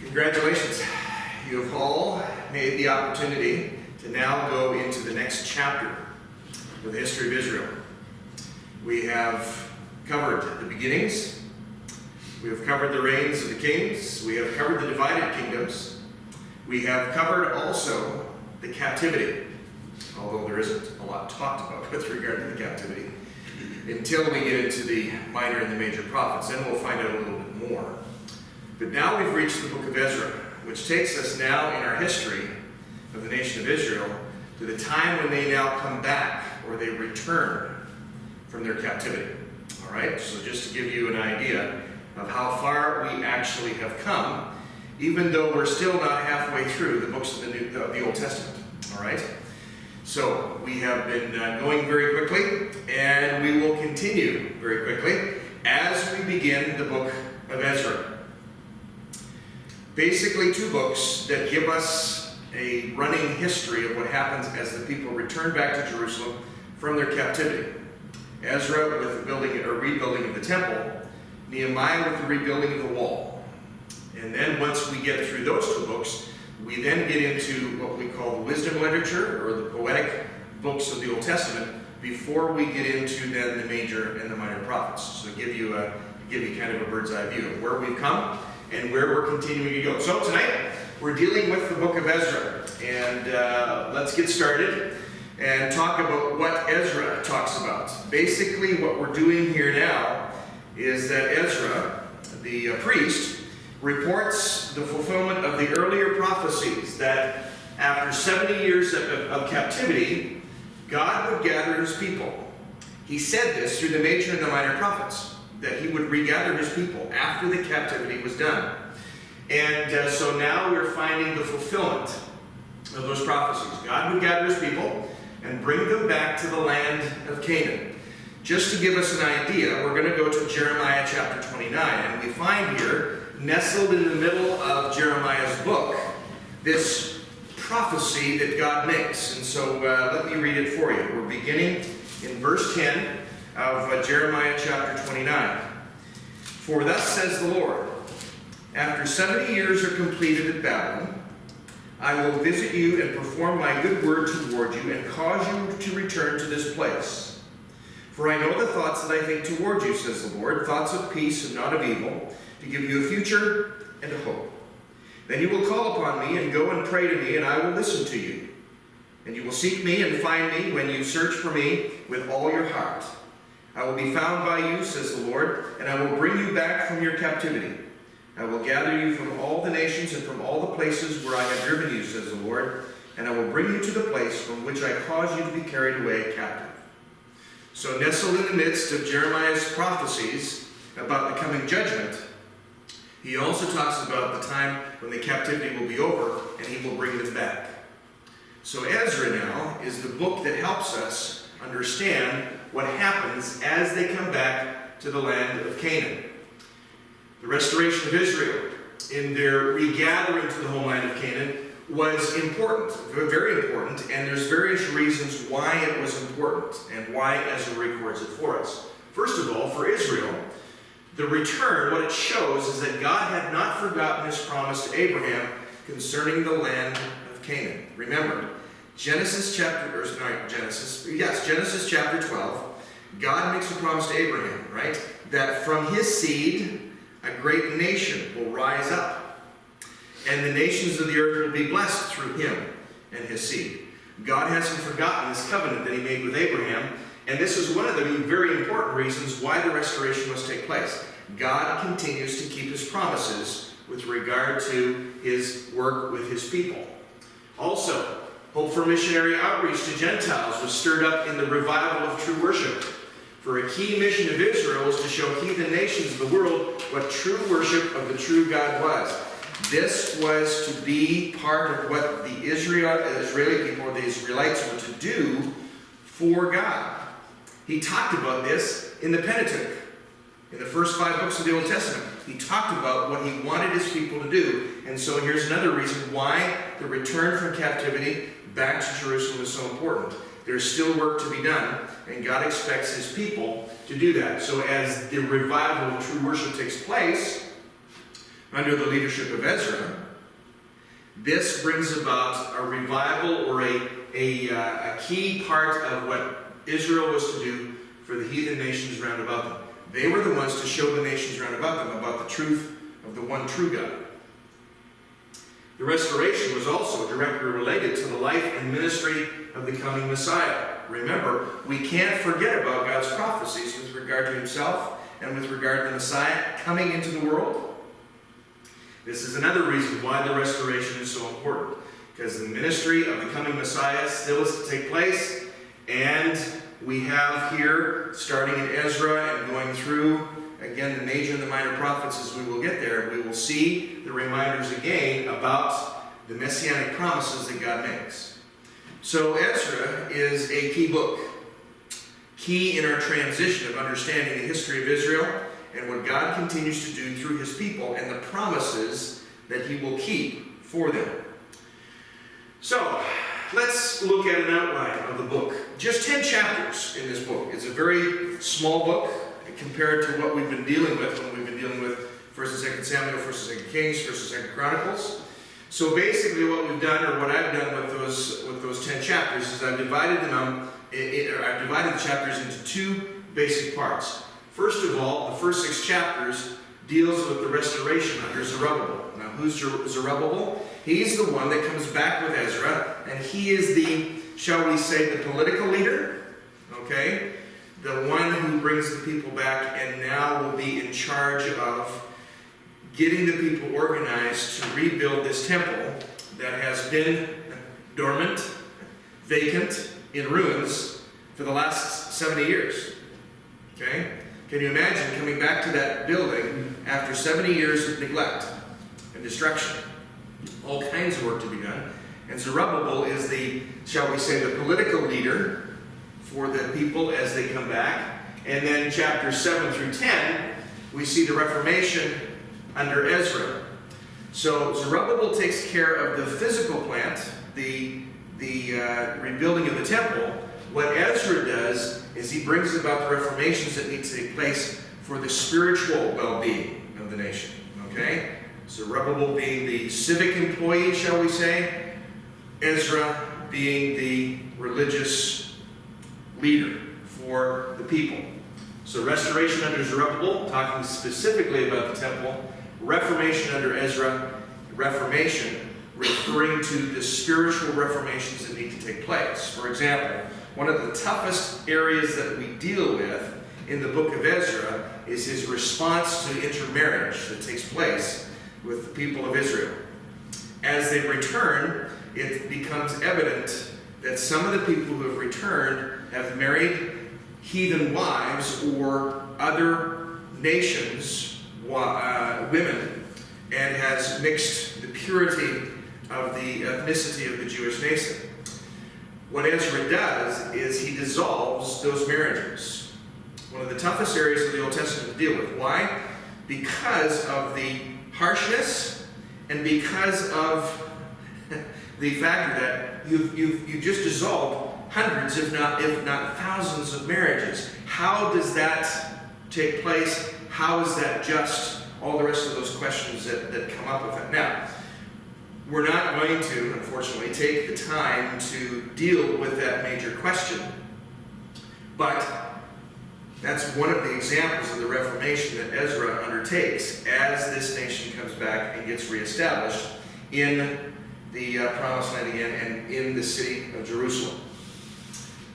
Congratulations. You have all made the opportunity to now go into the next chapter of the history of Israel. We have covered the beginnings. We have covered the reigns of the kings. We have covered the divided kingdoms. We have covered also the captivity, although there isn't a lot talked about with regard to the captivity, until we get into the minor and the major prophets. Then we'll find out a little bit more. But now we've reached the book of Ezra, which takes us now in our history of the nation of Israel to the time when they now come back, or they return from their captivity. All right, so just to give you an idea of how far we actually have come, even though we're still not halfway through the books of the Old Testament. All right, so we have been going very quickly, and we will continue very quickly as we begin the book of Ezra. Basically, two books that give us a running history of what happens as the people return back to Jerusalem from their captivity. Ezra with the building or rebuilding of the temple, Nehemiah with the rebuilding of the wall. And then once we get through those two books, we then get into what we call the wisdom literature, or the poetic books of the Old Testament, before we get into then the major and the minor prophets. So give you kind of a bird's eye view of where we've come and where we're continuing to go. So tonight, we're dealing with the book of Ezra. And let's get started and talk about what Ezra talks about. Basically, what we're doing here now is that Ezra, the priest, reports the fulfillment of the earlier prophecies that after 70 years of captivity, God would gather his people. He said this through the major and the minor prophets, that he would regather his people after the captivity was done. And so now we're finding the fulfillment of those prophecies. God would gather his people and bring them back to the land of Canaan. Just to give us an idea, we're going to go to Jeremiah chapter 29, and we find here, nestled in the middle of Jeremiah's book, this prophecy that God makes. And so let me read it for you. We're beginning in verse 10 of Jeremiah chapter 29. For thus says the Lord, after 70 years are completed at Babylon, I will visit you and perform my good word toward you and cause you to return to this place. For I know the thoughts that I think toward you, says the Lord, thoughts of peace and not of evil, to give you a future and a hope. Then you will call upon me and go and pray to me, and I will listen to you. And you will seek me and find me when you search for me with all your heart. I will be found by you, says the Lord, and I will bring you back from your captivity. I will gather you from all the nations and from all the places where I have driven you, says the Lord, and I will bring you to the place from which I caused you to be carried away captive. So nestled in the midst of Jeremiah's prophecies about the coming judgment, he also talks about the time when the captivity will be over and he will bring them back. So Ezra now is the book that helps us understand what happens as they come back to the land of Canaan. The restoration of Israel in their regathering to the homeland of Canaan was important, very important, and there's various reasons why it was important and why Ezra records it for us. First of all, for Israel, the return, what it shows is that God had not forgotten his promise to Abraham concerning the land of Canaan. Remember, Genesis chapter 12, God makes a promise to Abraham, right? That from his seed, a great nation will rise up. And the nations of the earth will be blessed through him and his seed. God hasn't forgotten this covenant that he made with Abraham. And this is one of the very important reasons why the restoration must take place. God continues to keep his promises with regard to his work with his people. Also, hope for missionary outreach to Gentiles was stirred up in the revival of true worship. For a key mission of Israel was to show heathen nations of the world what true worship of the true God was. This was to be part of what the Israeli people, or the Israelites, were to do for God. He talked about this in the Pentateuch. In the first 5 books of the Old Testament, he talked about what he wanted his people to do. And so here's another reason why the return from captivity back to Jerusalem is so important. There's still work to be done, and God expects his people to do that. So as the revival of true worship takes place, under the leadership of Ezra, this brings about a revival or a key part of what Israel was to do for the heathen nations round about them. They were the ones to show the nations round about them about the truth of the one true God. The restoration was also directly related to the life and ministry of the coming Messiah. Remember, we can't forget about God's prophecies with regard to himself and with regard to the Messiah coming into the world. This is another reason why the restoration is so important, because the ministry of the coming Messiah still is to take place, and we have here, starting in Ezra and going through, again, the major and the minor prophets as we will get there, we will see the reminders again about the messianic promises that God makes. So Ezra is a key book, key in our transition of understanding the history of Israel and what God continues to do through his people and the promises that he will keep for them. So, let's look at an outline of the book. Just 10 chapters in this book. It's a very small book compared to what we've been dealing with when we've been dealing with 1st and 2nd Samuel, 1st and 2nd Kings, 1st and 2nd Chronicles. So basically what we've done, or what I've done with those 10 chapters, is I've divided the chapters into two basic parts. First of all, the first 6 chapters deals with the restoration under Zerubbabel. Now, who's Zerubbabel? He's the one that comes back with Ezra, and he is the, shall we say, the political leader, okay? The one who brings the people back and now will be in charge of getting the people organized to rebuild this temple that has been dormant, vacant, in ruins for the last 70 years, okay? Can you imagine coming back to that building after 70 years of neglect and destruction? All kinds of work to be done. And Zerubbabel is the, shall we say, the political leader for the people as they come back. And then chapters 7 through 10, we see the Reformation under Ezra. So Zerubbabel takes care of the physical plant, the rebuilding of the temple. What Ezra does is he brings about the reformations that need to take place for the spiritual well-being of the nation. Okay? Zerubbabel being the civic employee, shall we say, Ezra being the religious leader for the people. So restoration under Zerubbabel, talking specifically about the temple. Reformation under Ezra, Reformation referring to the spiritual reformations that need to take place. For example, one of the toughest areas that we deal with in the book of Ezra is his response to intermarriage that takes place with the people of Israel. As they return, it becomes evident that some of the people who have returned have married heathen wives or other nations' women, and has mixed the purity of the ethnicity of the Jewish nation. What Ezra does is he dissolves those marriages. One of the toughest areas of the Old Testament to deal with. Why? Because of the harshness and because of the fact that you've just dissolved hundreds, if not thousands of marriages. How does that take place? How is that just? All the rest of those questions that come up with it. Now, we're not going to, unfortunately, take the time to deal with that major question. But that's one of the examples of the Reformation that Ezra undertakes as this nation comes back and gets reestablished in the Promised Land again and in the city of Jerusalem.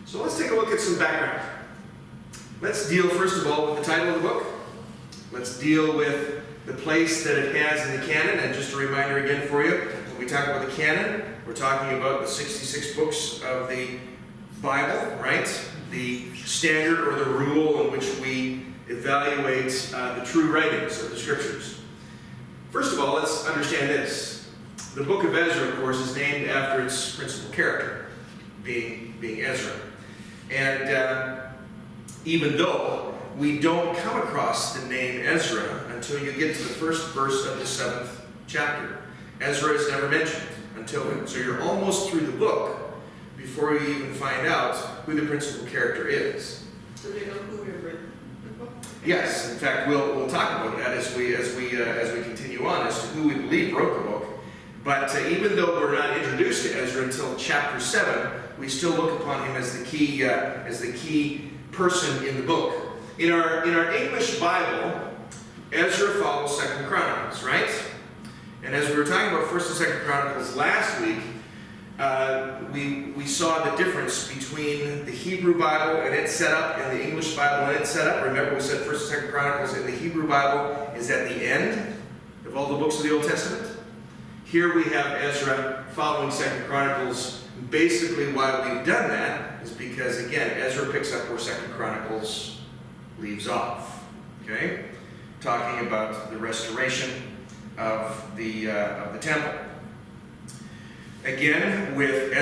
So let's take a look at some background. Let's deal first of all with the title of the book. Let's deal with the place that it has in the canon. And just a reminder again for you, when we talk about the canon, we're talking about the 66 books of the Bible, right? The standard or the rule in which we evaluate the true writings of the Scriptures. First of all, let's understand this. The book of Ezra, of course, is named after its principal character, being Ezra. And even though we don't come across the name Ezra until you get to the first verse of the 7th chapter. Ezra is never mentioned until then. So you're almost through the book before you even find out who the principal character is. So they know who had written the book? Yes, in fact, we'll talk about that as we continue on as to who we believe wrote the book. But even though we're not introduced to Ezra until chapter 7, we still look upon him as the key person in the book. In our English Bible, Ezra follows 2nd Chronicles, right? And as we were talking about 1st and 2nd Chronicles last week, we saw the difference between the Hebrew Bible and its setup and the English Bible and its setup. Remember, we said 1st and 2nd Chronicles in the Hebrew Bible is at the end of all the books of the Old Testament. Here we have Ezra following 2nd Chronicles. Basically, why we've done that is because, again, Ezra picks up where 2nd Chronicles leaves off. Okay, talking about the restoration of the temple. Again, with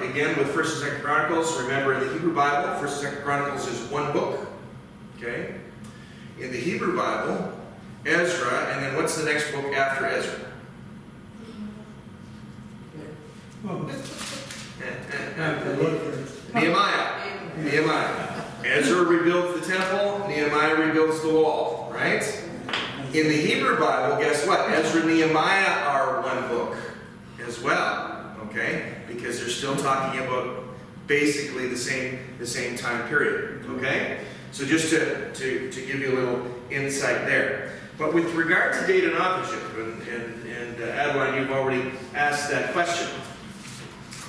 again with 1st and 2nd Chronicles. Remember, in the Hebrew Bible, 1st and 2nd Chronicles is one book. Okay, in the Hebrew Bible, Ezra, and then what's the next book after Ezra? Nehemiah. Ezra rebuilds the temple, Nehemiah rebuilds the wall, right? In the Hebrew Bible, guess what? Ezra and Nehemiah are one book as well, okay? Because they're still talking about basically the same time period, okay? So just to give you a little insight there. But with regard to date and authorship, and Adeline, you've already asked that question.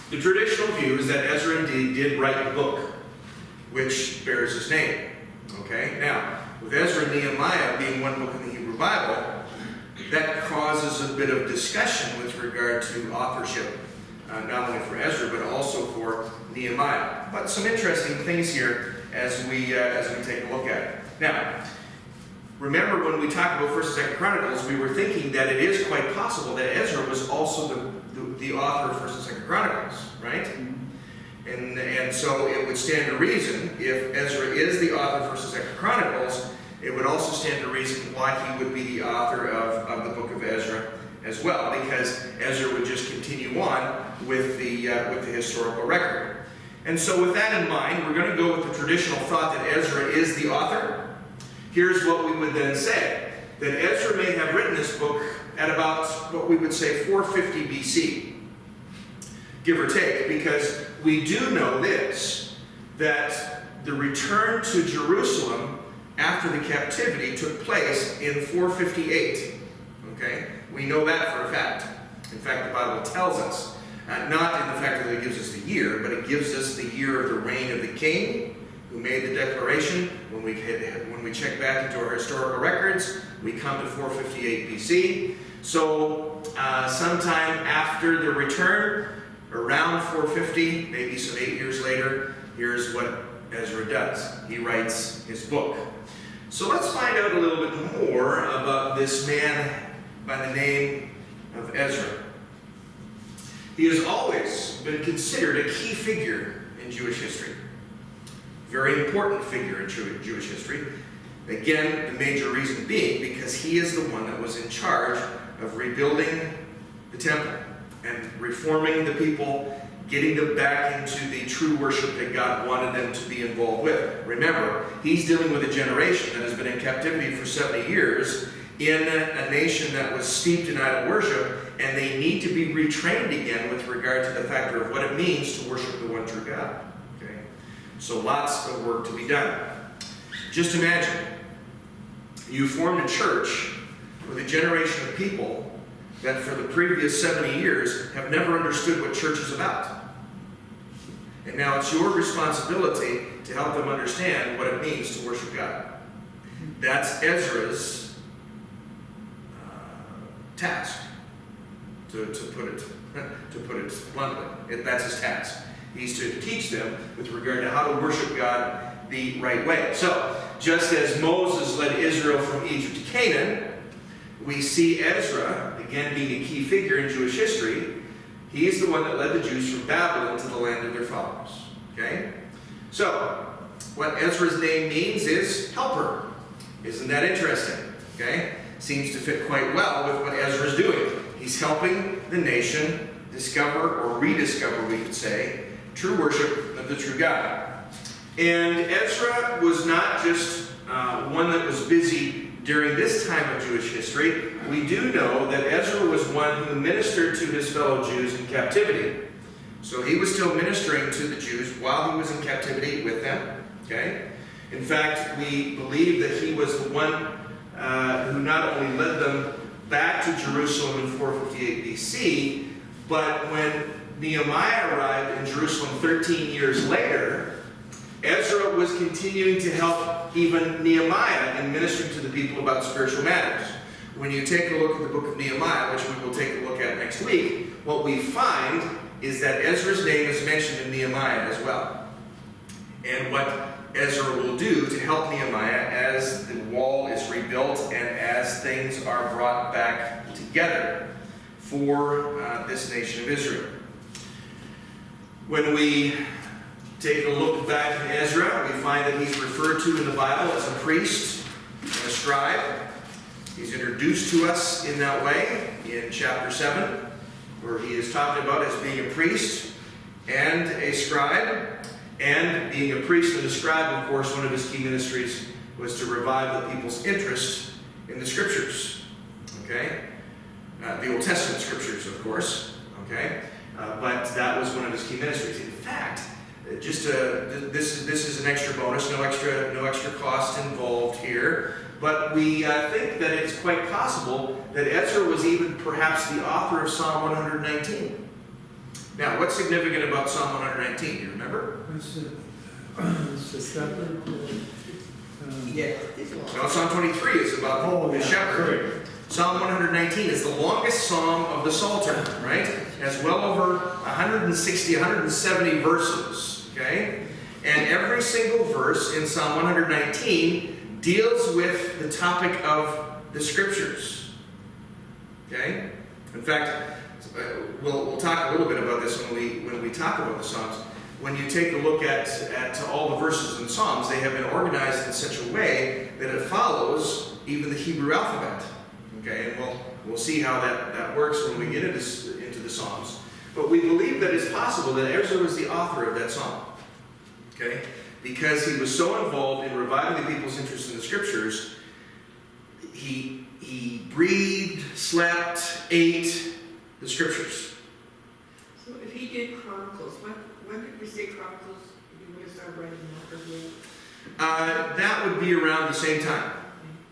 The traditional view is that Ezra indeed did write the book, which bears his name. Okay? Now, with Ezra and Nehemiah being one book in the Hebrew Bible, that causes a bit of discussion with regard to authorship, not only for Ezra, but also for Nehemiah. But some interesting things here as we take a look at it. Now, remember when we talked about 1st and 2nd Chronicles, we were thinking that it is quite possible that Ezra was also the author of 1st and 2nd Chronicles, right? And so it would stand to reason, if Ezra is the author of 1st and 2nd Chronicles, it would also stand to reason why he would be the author of the book of Ezra as well, because Ezra would just continue on with the historical record. And so with that in mind, we're going to go with the traditional thought that Ezra is the author. Here's what we would then say, that Ezra may have written this book at about what we would say 450 BC, give or take, because we do know this, that the return to Jerusalem after the captivity took place in 458. Okay? We know that for a fact. In fact, the Bible tells us, not in the fact that it gives us the year, but it gives us the year of the reign of the king who made the declaration. When we check back into our historical records, we come to 458 BC. So sometime after the return, around 450, maybe some 8 years later, here's what Ezra does. He writes his book. So let's find out a little bit more about this man by the name of Ezra. He has always been considered a key figure in Jewish history. Very important figure in Jewish history. Again, the major reason being because he is the one that was in charge of rebuilding the temple and reforming the people, getting them back into the true worship that God wanted them to be involved with. Remember, he's dealing with a generation that has been in captivity for 70 years in a nation that was steeped in idol worship, and they need to be retrained again with regard to the factor of what it means to worship the one true God. Okay? So lots of work to be done. Just imagine, you formed a church with a generation of people that for the previous 70 years have never understood what church is about. And now it's your responsibility to help them understand what it means to worship God. That's Ezra's task, to put it bluntly. That's his task. He's to teach them with regard to how to worship God the right way. So, just as Moses led Israel from Egypt to Canaan, we see Ezra, again being a key figure in Jewish history, he is the one that led the Jews from Babylon to the land of their fathers. Okay? So, what Ezra's name means is helper. Isn't that interesting? Okay? Seems to fit quite well with what Ezra's doing. He's helping the nation discover, or rediscover, we could say, true worship of the true God. And Ezra was not just one that was busy during this time of Jewish history. We do know that Ezra was one who ministered to his fellow Jews in captivity. So he was still ministering to the Jews while he was in captivity with them. Okay? In fact, we believe that he was the one who not only led them back to Jerusalem in 458 BC, but when Nehemiah arrived in Jerusalem 13 years later, Ezra was continuing to help even Nehemiah in ministering to the people about spiritual matters. When you take a look at the book of Nehemiah, which we will take a look at next week, what we find is that Ezra's name is mentioned in Nehemiah as well. And what Ezra will do to help Nehemiah as the wall is rebuilt and as things are brought back together for this nation of Israel. When we take a look back at Ezra, we find that he's referred to in the Bible as a priest and a scribe. He's introduced to us in that way in chapter 7, where he is talked about as being a priest and a scribe. And being a priest and a scribe, of course, one of his key ministries was to revive the people's interest in the Scriptures. Okay? The Old Testament Scriptures, of course. Okay? But that was one of his key ministries. In fact, this is an extra bonus, no extra cost involved here. But we think that it's quite possible that Ezra was even perhaps the author of Psalm 119. Now, what's significant about Psalm 119? Do you remember? It's the shepherd. Yeah. No, Psalm 23 is about the shepherd. Correct. Psalm 119 is the longest psalm of the Psalter, right? It has well over 160, 170 verses, okay? And every single verse in Psalm 119 deals with the topic of the Scriptures, okay? In fact, we'll talk a little bit about this when we talk about the Psalms. When you take a look at all the verses in Psalms, they have been organized in such a way that it follows even the Hebrew alphabet. Okay, and we'll see how that works when we get into the Psalms. But we believe that it's possible that Ezra was the author of that psalm. Okay, because he was so involved in reviving the people's interest in the Scriptures, he breathed, slept, ate the Scriptures. So if he did Chronicles, when did we say Chronicles? You would have started writing that, That would be around the same time.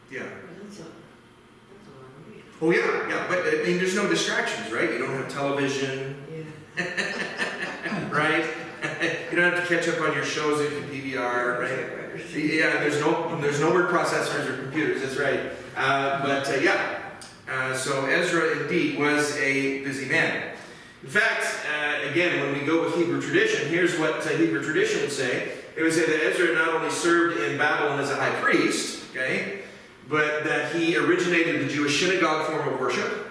Yeah. That's a long read. Oh yeah. But I mean, there's no distractions, right? You don't have television, Yeah. right? You don't have to catch up on your shows at your PVR, right? Yeah. There's no word processors or computers. That's right. So Ezra indeed was a busy man. In fact, again, when we go with Hebrew tradition, here's what Hebrew tradition would say. It would say that Ezra not only served in Babylon as a high priest, okay, but that he originated the Jewish synagogue form of worship.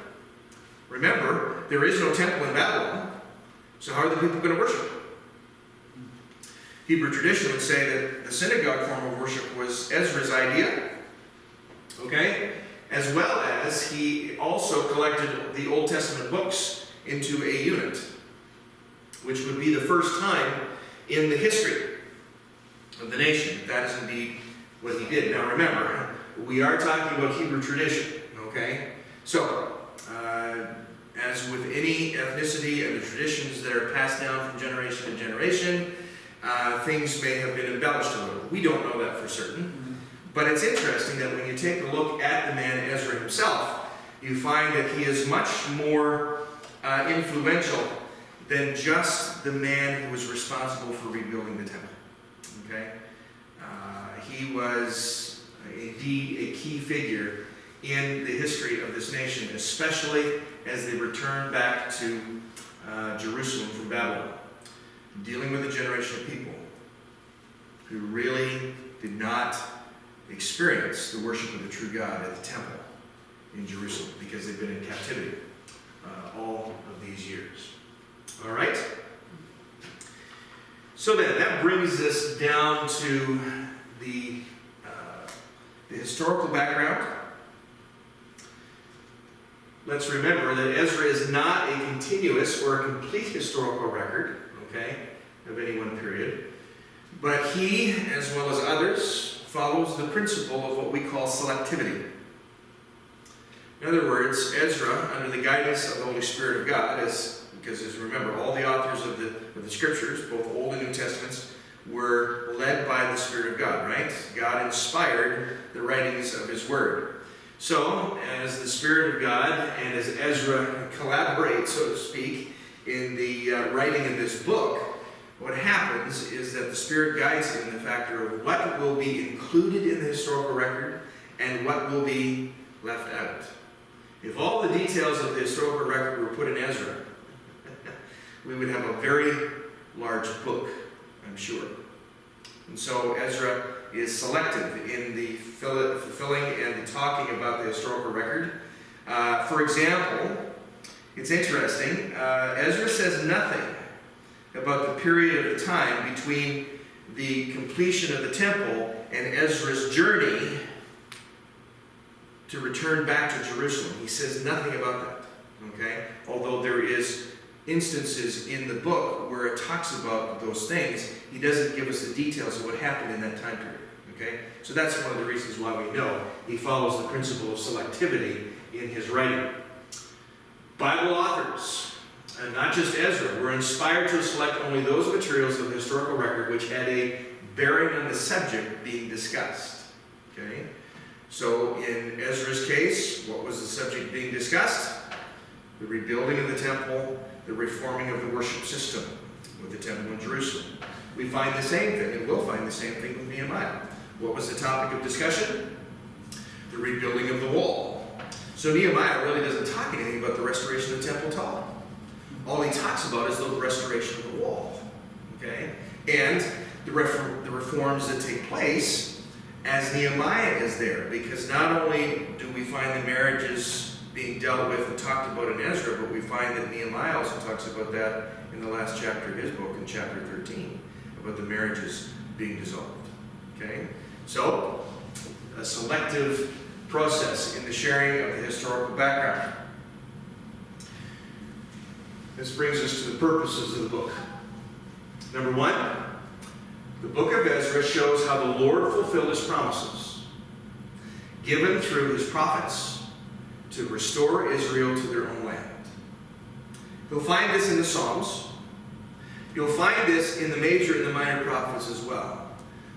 Remember, there is no temple in Babylon, so how are the people going to worship? Hebrew tradition would say that the synagogue form of worship was Ezra's idea, okay, as well as he also collected the Old Testament books into a unit, which would be the first time in the history of the nation. That is indeed what he did. Now remember, we are talking about Hebrew tradition, okay? So, as with any ethnicity and the traditions that are passed down from generation to generation, things may have been embellished a little. We don't know that for certain. But it's interesting that when you take a look at the man Ezra himself, you find that he is much more influential than just the man who was responsible for rebuilding the temple. Okay? He was indeed a key figure in the history of this nation, especially as they returned back to Jerusalem from Babylon, dealing with a generation of people who really did not experience the worship of the true God at the temple in Jerusalem because they've been in captivity all of these years. All right? So then, that brings us down to the historical background. Let's remember that Ezra is not a continuous or a complete historical record, okay, of any one period. But he, as well as others, follows the principle of what we call selectivity. In other words, Ezra, under the guidance of the Holy Spirit of God, because as you remember, all the authors of the Scriptures, both Old and New Testaments, were led by the Spirit of God, right? God inspired the writings of His Word. So, as the Spirit of God and as Ezra collaborate, so to speak, in the writing of this book, what happens is that the Spirit guides him in the factor of what will be included in the historical record and what will be left out. If all the details of the historical record were put in Ezra, we would have a very large book, I'm sure. And so Ezra is selective in the fulfilling and the talking about the historical record. For example, it's interesting, Ezra says nothing about the period of the time between the completion of the temple and Ezra's journey to return back to Jerusalem. He says nothing about that, okay? Although there is instances in the book where it talks about those things, he doesn't give us the details of what happened in that time period, okay? So that's one of the reasons why we know he follows the principle of selectivity in his writing. Bible authors, and not just Ezra, were inspired to select only those materials of the historical record which had a bearing on the subject being discussed, okay? So in Ezra's case, what was the subject being discussed? The rebuilding of the temple, the reforming of the worship system with the temple in Jerusalem. We find the same thing, and we'll find the same thing with Nehemiah. What was the topic of discussion? The rebuilding of the wall. So Nehemiah really doesn't talk anything about the restoration of the temple at all. All he talks about is the restoration of the wall, okay? And the reforms that take place as Nehemiah is there, because not only do we find the marriages being dealt with and talked about in Ezra, but we find that Nehemiah also talks about that in the last chapter of his book, in chapter 13, about the marriages being dissolved, okay? So, a selective process in the sharing of the historical background. This brings us to the purposes of the book. Number one, the book of Ezra shows how the Lord fulfilled His promises, given through His prophets, to restore Israel to their own land. You'll find this in the Psalms. You'll find this in the major and the minor prophets as well,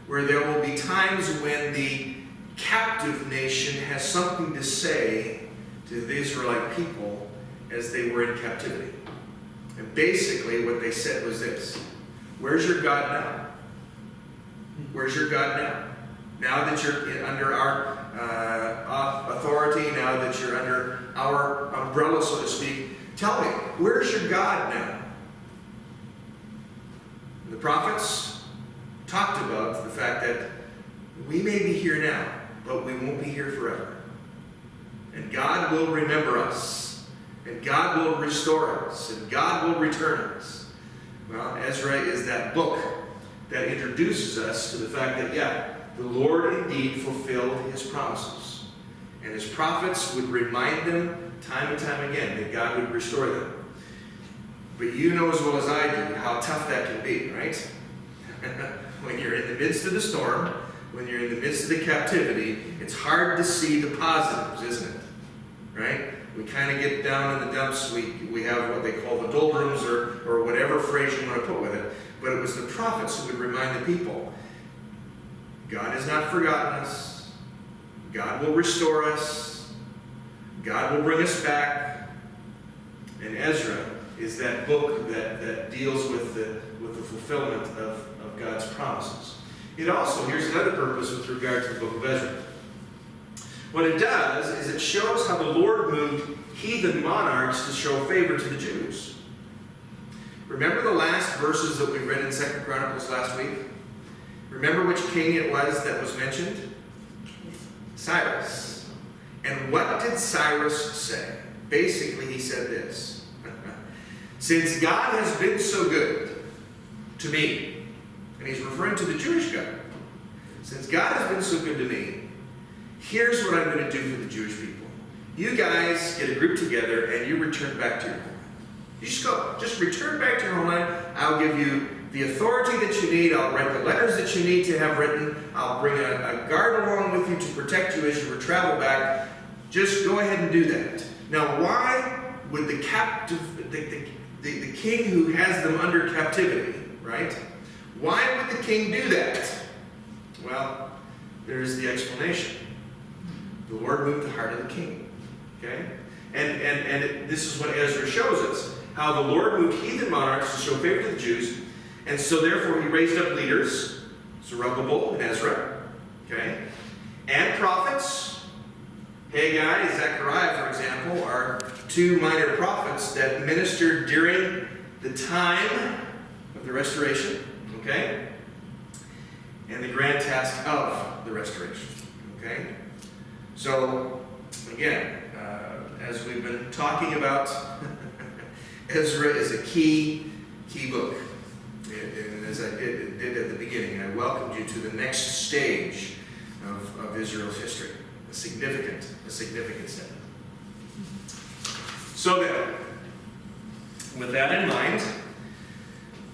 where there will be times when the captive nation has something to say to the Israelite people as they were in captivity. And basically what they said was this: where's your God now? Where's your God now? Now that you're under our authority, now that you're under our umbrella, so to speak, tell me, where's your God now? And the prophets talked about the fact that we may be here now, but we won't be here forever. And God will remember us, and God will restore us, and God will return us. Well, Ezra is that book that introduces us to the fact that, yeah, the Lord indeed fulfilled His promises. And His prophets would remind them time and time again that God would restore them. But you know as well as I do how tough that can be, right? When you're in the midst of the storm, when you're in the midst of the captivity, it's hard to see the positives, isn't it? Right? We kind of get down in the dumps. We have what they call the doldrums, or whatever phrase you want to put with it. But it was the prophets who would remind the people, God has not forgotten us. God will restore us. God will bring us back. And Ezra is that book that deals with the fulfillment of God's promises. It also, here's another purpose with regard to the book of Ezra. What it does is it shows how the Lord moved heathen monarchs to show favor to the Jews. Remember the last verses that we read in 2 Chronicles last week? Remember which king it was that was mentioned? Cyrus. And what did Cyrus say? Basically, he said this: since God has been so good to me, and he's referring to the Jewish God, since God has been so good to me, here's what I'm going to do for the Jewish people. You guys get a group together and you return back to your homeland. You just go. Just return back to your homeland. I'll give you the authority that you need. I'll write the letters that you need to have written. I'll bring a guard along with you to protect you as you travel back. Just go ahead and do that. Now, why would the king who has them under captivity, right? Why would the king do that? Well, there's the explanation. The Lord moved the heart of the king. Okay? This is what Ezra shows us. How the Lord moved heathen monarchs to show favor to the Jews. And so therefore he raised up leaders, Zerubbabel and Ezra. Okay? And prophets. Haggai and Zechariah, for example, are two minor prophets that ministered during the time of the restoration. Okay? And the grand task of the restoration. Okay? So, again, as we've been talking about, Ezra is a key book. And as I did at the beginning, I welcomed you to the next stage of Israel's history. A significant step. So then, with that in mind,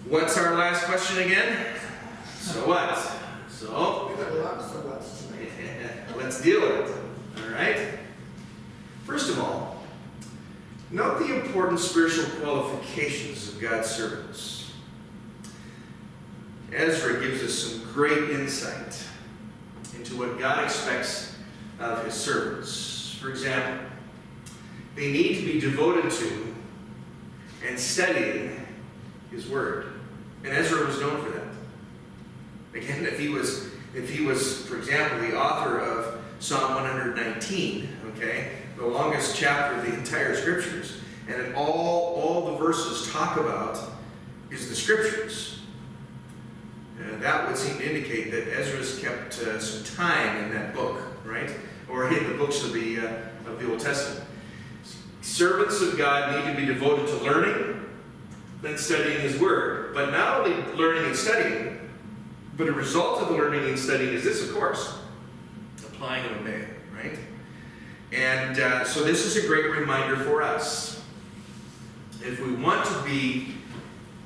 what's our last question again? So what? So, We've got lots of what's tonight. let's deal with it. All right? First of all, note the important spiritual qualifications of God's servants. Ezra gives us some great insight into what God expects of his servants. For example, they need to be devoted to and studying his word. And Ezra was known for that. Again, if he was, for example, the author of Psalm 119, okay, the longest chapter of the entire scriptures, and all the verses talk about is the scriptures. That would seem to indicate that Ezra's kept some time in that book, right? Or in the books of the Old Testament. Servants of God need to be devoted to learning, then studying his word. But not only learning and studying, but a result of the learning and studying is this, of course, applying and obeying, right? And so this is a great reminder for us. If we want to be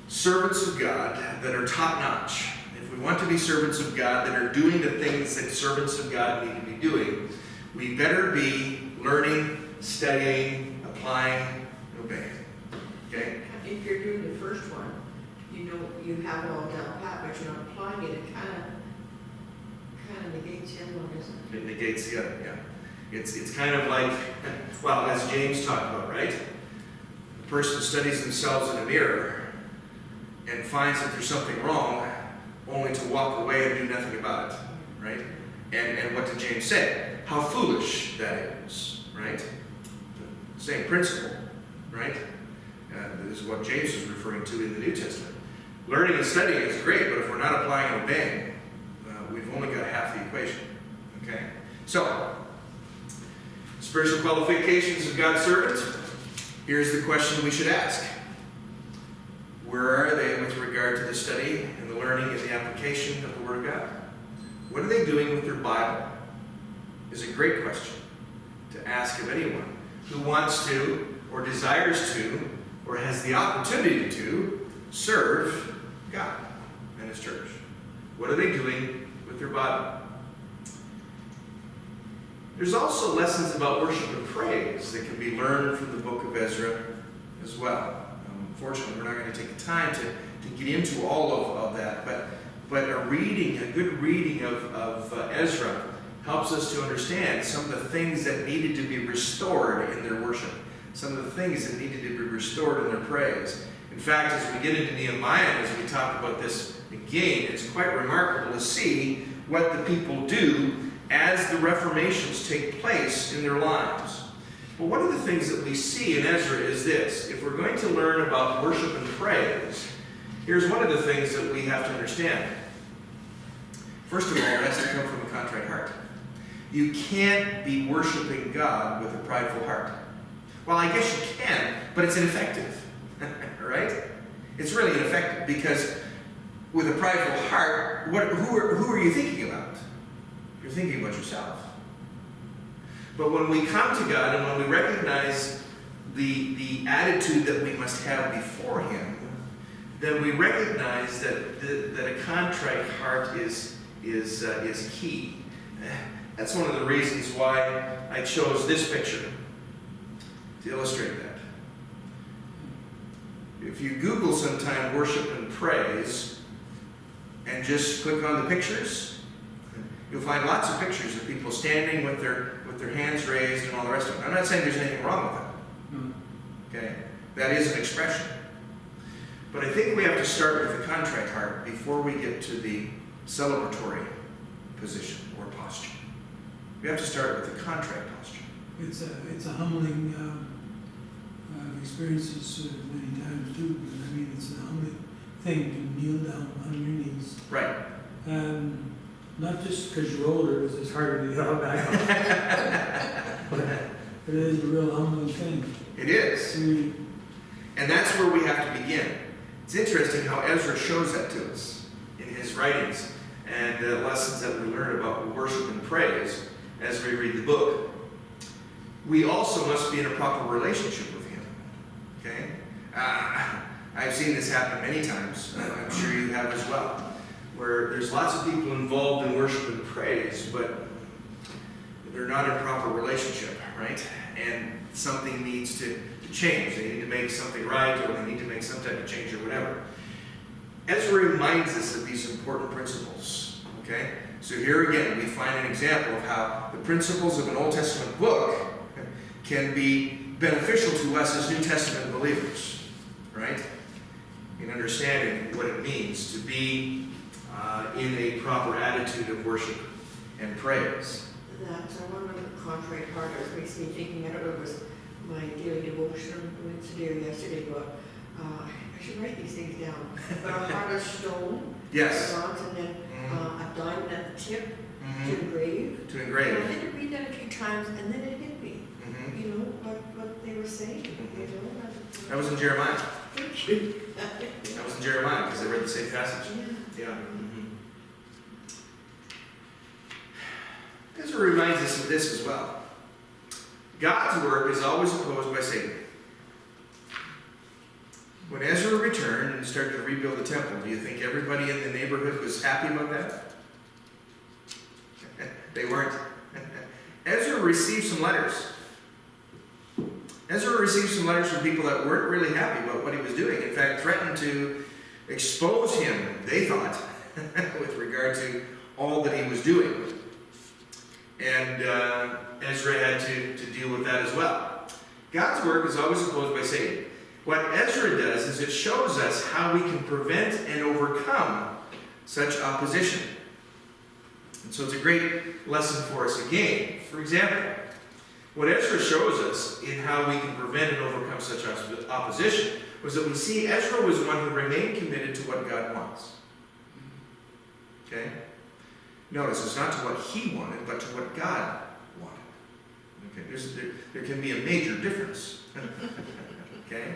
servants of God that are top-notch, if we want to be servants of God that are doing the things that servants of God need to be doing, we better be learning, studying, applying, and obeying. Okay? If you're doing the first one, you know you have it all down pat, but you're not applying it. It kind of negates the other one, doesn't it? It negates the other, yeah. It's kind of like, well, as James talked about, right? The person studies themselves in a mirror and finds that there's something wrong, only to walk away and do nothing about it, right? And what did James say? How foolish that is, right? The same principle, right? This is what James is referring to in the New Testament. Learning and studying is great, but if we're not applying and obeying, we've only got half the equation, okay? So, spiritual qualifications of God's servant. Here's the question we should ask. Where are they with regard to the study and the learning and the application of the Word of God? What are they doing with their Bible? Is a great question to ask of anyone who wants to, or desires to, or has the opportunity to serve God and His church. What are they doing with their Bible? There's also lessons about worship and praise that can be learned from the book of Ezra as well. Unfortunately, we're not going to take the time to get into all of that, but a good reading of Ezra helps us to understand some of the things that needed to be restored in their worship, some of the things that needed to be restored in their praise. In fact, as we get into Nehemiah, and as we talk about this again, it's quite remarkable to see what the people do as the reformations take place in their lives. But one of the things that we see in Ezra is this. If we're going to learn about worship and praise, here's one of the things that we have to understand. First of all, it has to come from a contrite heart. You can't be worshiping God with a prideful heart. Well, I guess you can, but it's ineffective. Right? It's really ineffective because with a prideful heart, who are you thinking about? You're thinking about yourself. But when we come to God and when we recognize the attitude that we must have before Him, then we recognize that a contrite heart is key. That's one of the reasons why I chose this picture to illustrate that. If you Google sometime worship and praise and just click on the pictures, you'll find lots of pictures of people standing with their hands raised and all the rest of it. I'm not saying there's anything wrong with that. Okay? That is an expression. But I think we have to start with the contrite heart before we get to the celebratory position or posture. We have to start with the contrite posture. It's a humbling, I've experienced this many times too, but I mean, it's a humbling thing to kneel down on your knees. Right. Not just because you're older, because it's harder to get out back up. But it is a real humbling thing. It is. And that's where we have to begin. It's interesting how Ezra shows that to us in his writings and the lessons that we learn about worship and praise as we read the book. We also must be in a proper relationship with him. Okay? I've seen this happen many times. I'm sure you have as well. Where there's lots of people involved in worship and praise, but they're not in proper relationship, right? And something needs to change. They need to make something right, or they need to make some type of change or whatever. Ezra reminds us of these important principles, okay? So here again, we find an example of how the principles of an Old Testament book can be beneficial to us as New Testament believers, right? In understanding what it means to be in a proper attitude of worship and praise. That's one of the contrite heart makes me thinking, I don't know if it was my daily devotion I went to do yesterday, but I should write these things down. But a heart of stone, Yes. bronze, and then a diamond at the tip to engrave. To And I engrave. had to read that a few times, and then it hit me. You know what they were saying. You know, That was in Jeremiah. Thank you. That was in Jeremiah, because I read the same passage. Yeah. Ezra reminds us of this as well. God's work is always opposed by Satan. When Ezra returned and started to rebuild the temple, do you think everybody in the neighborhood was happy about that? They weren't. Ezra received some letters. Ezra received some letters from people that weren't really happy about what he was doing. In fact, threatened to expose him, they thought, with regard to all that he was doing. And Ezra had to deal with that as well. God's work is always opposed by Satan. What Ezra does is it shows us how we can prevent and overcome such opposition. And so it's a great lesson for us again. For example, what Ezra shows us in how we can prevent and overcome such opposition was that we see Ezra was one who remained committed to what God wants. Okay? Notice, it's not to what he wanted, but to what God wanted. Okay? There can be a major difference. Okay?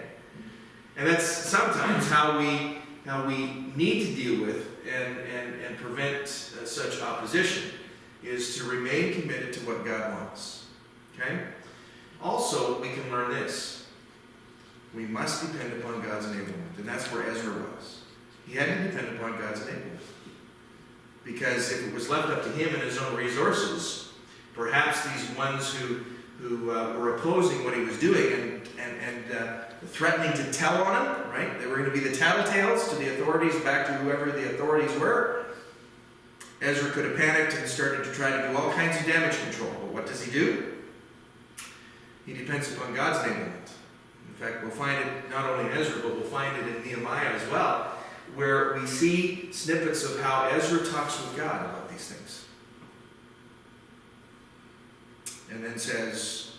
And that's sometimes how we need to deal with and prevent such opposition, is to remain committed to what God wants. Okay? Also, we can learn this. We must depend upon God's enablement. And that's where Ezra was. He had to depend upon God's enablement. Because if it was left up to him and his own resources, perhaps these ones who were opposing what he was doing and threatening to tell on him, right? They were going to be the tattletales to the authorities, back to whoever the authorities were. Ezra could have panicked and started to try to do all kinds of damage control. But what does he do? He depends upon God's enablement. In fact, we'll find it not only in Ezra, but we'll find it in Nehemiah as well, where we see snippets of how Ezra talks with God about these things. And then says,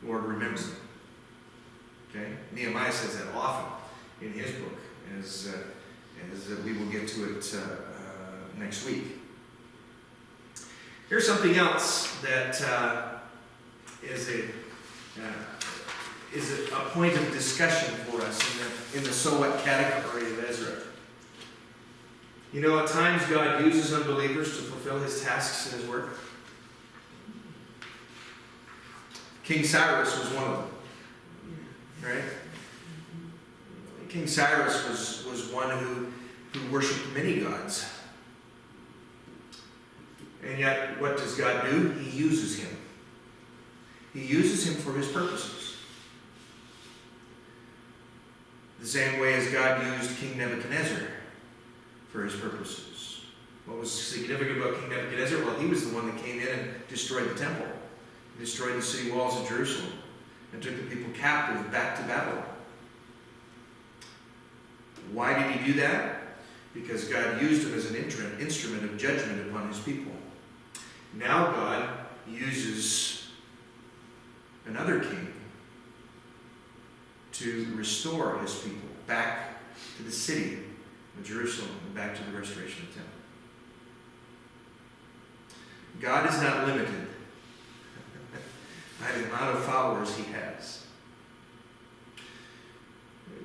Lord, remember me. Okay? Nehemiah says that often in his book, as we will get to it next week. Here's something else that is a point of discussion for us in the so what category of Ezra. You know, at times God uses unbelievers to fulfill his tasks and his work. King Cyrus was one of them. Right? King Cyrus was was one who worshipped many gods. And yet, what does God do? He uses him. He uses him for his purposes. The same way as God used King Nebuchadnezzar for his purposes. What was significant about King Nebuchadnezzar? Well, he was the one that came in and destroyed the temple, destroyed the city walls of Jerusalem, and took the people captive back to Babylon. Why did he do that? Because God used him as an instrument of judgment upon his people. Now God uses another king to restore his people back to the city of Jerusalem and back to the restoration of the temple. God is not limited by the amount of followers he has.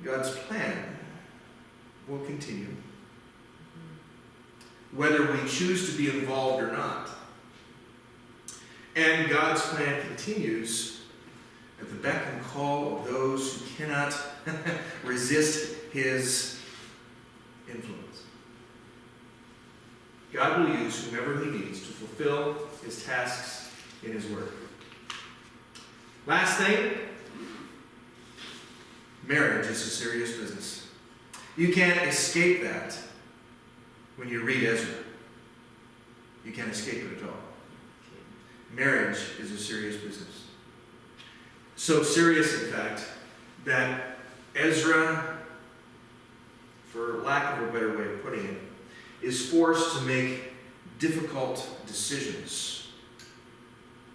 God's plan will continue, whether we choose to be involved or not. And God's plan continues at the beck and call of those who cannot resist his influence. God will use whomever he needs to fulfill his tasks in his work. Last thing, marriage is a serious business. You can't escape that when you read Ezra. You can't escape it at all. Marriage is a serious business. So serious, in fact, that Ezra, for lack of a better way of putting it, is forced to make difficult decisions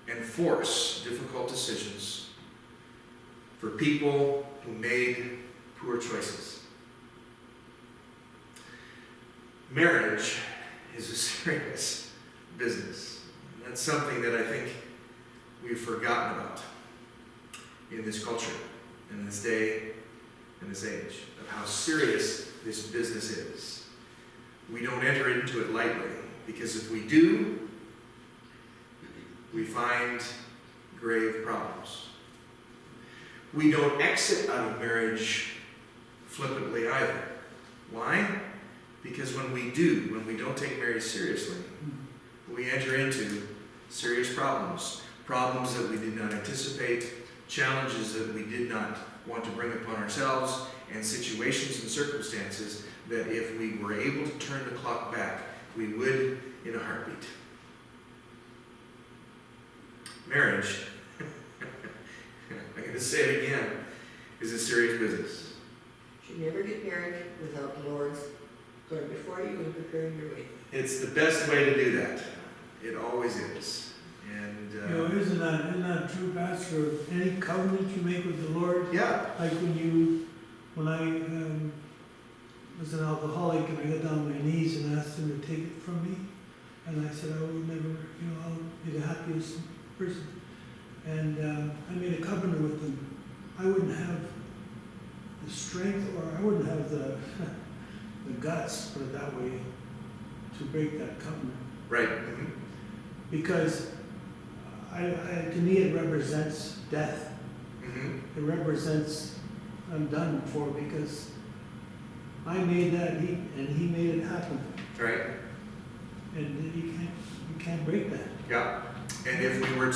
and force difficult decisions for people who made poor choices. Marriage is a serious business. That's something that I think we've forgotten about in this culture, in this day, in this age, of how serious this business is. We don't enter into it lightly, because if we do, we find grave problems. We don't exit out of marriage flippantly either. Why? Because when we don't take marriage seriously, we enter into serious problems. Problems that we did not anticipate, challenges that we did not want to bring upon ourselves, and situations and circumstances that if we were able to turn the clock back, we would in a heartbeat. Marriage, I'm going to say it again, is a serious business. You should never get married without the Lord's going before you and preparing your way. It's the best way to do that. It always is. And isn't that true, Pastor? Any covenant you make with the Lord, yeah, like when I was an alcoholic and I got down on my knees and asked him to take it from me, and I said I will never, I'll be the happiest person. And I made a covenant with him. I wouldn't have the strength, or I wouldn't have the guts, put it that way, to break that covenant. right. Mm-hmm. Because to me it represents death. Mm-hmm. It represents I'm done for, because I made that and he made it happen. Right. And you can't break that. Yeah. And if we were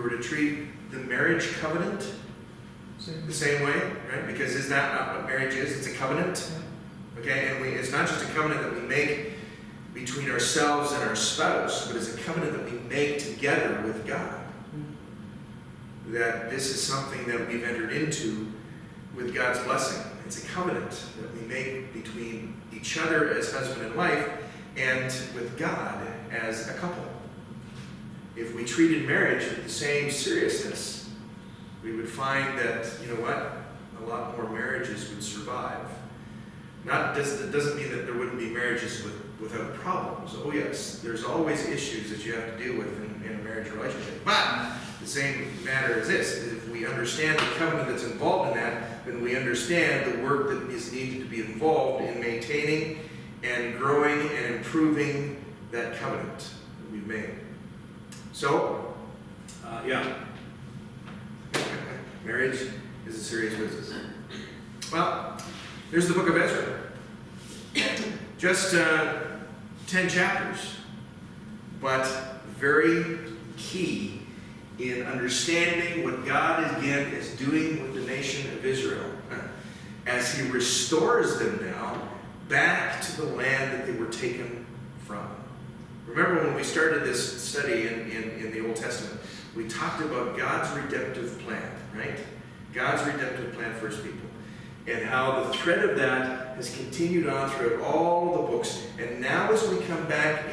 to treat the marriage covenant the same way, right? Because is that not what marriage is? It's a covenant. Okay, and it's not just a covenant that we make between ourselves and our spouse, but it's a covenant that we make together with God. That this is something that we've entered into with God's blessing. It's a covenant that we make between each other as husband and wife, and with God as a couple. If we treated marriage with the same seriousness, we would find that, a lot more marriages would survive. It doesn't mean that there wouldn't be marriages without problems. Oh yes, there's always issues that you have to deal with in a marriage relationship. But the same matter is this: if we understand the covenant that's involved in that, then we understand the work that is needed to be involved in maintaining and growing and improving that covenant that we've made. So, marriage is a serious business. Well, there's the book of Ezra. Just 10 chapters, but very key in understanding what God again is doing with the nation of Israel as he restores them now back to the land that they were taken from. Remember when we started this study in the Old Testament, we talked about God's redemptive plan, right? God's redemptive plan for his people. And how the thread of that has continued on throughout all the books. And now as we come back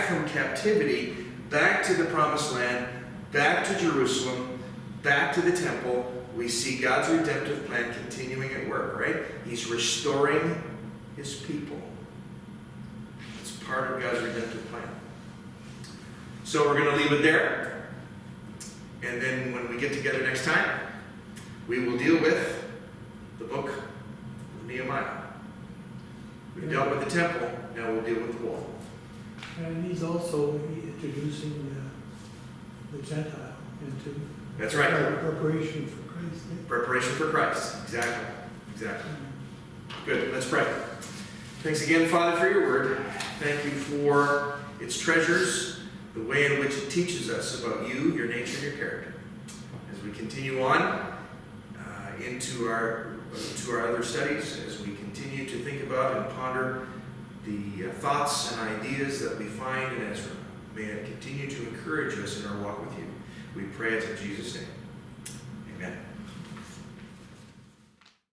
from captivity, back to the promised land, back to Jerusalem, back to the temple, we see God's redemptive plan continuing at work, right? He's restoring his people. It's part of God's redemptive plan. So we're going to leave it there. And then when we get together next time, we will deal with the book of Nehemiah. We've dealt with the temple, now we'll deal with the wall. And he's also introducing the Gentile into That's right. preparation for Christ. Preparation for Christ. Exactly. Good. Let's pray. Thanks again, Father, for your word. Thank you for its treasures, the way in which it teaches us about you, your nature, and your character. As we continue on into our other studies, as we continue to think about and ponder the thoughts and ideas that we find in Ezra, may it continue to encourage us in our walk with you. We pray it in Jesus' name. Amen.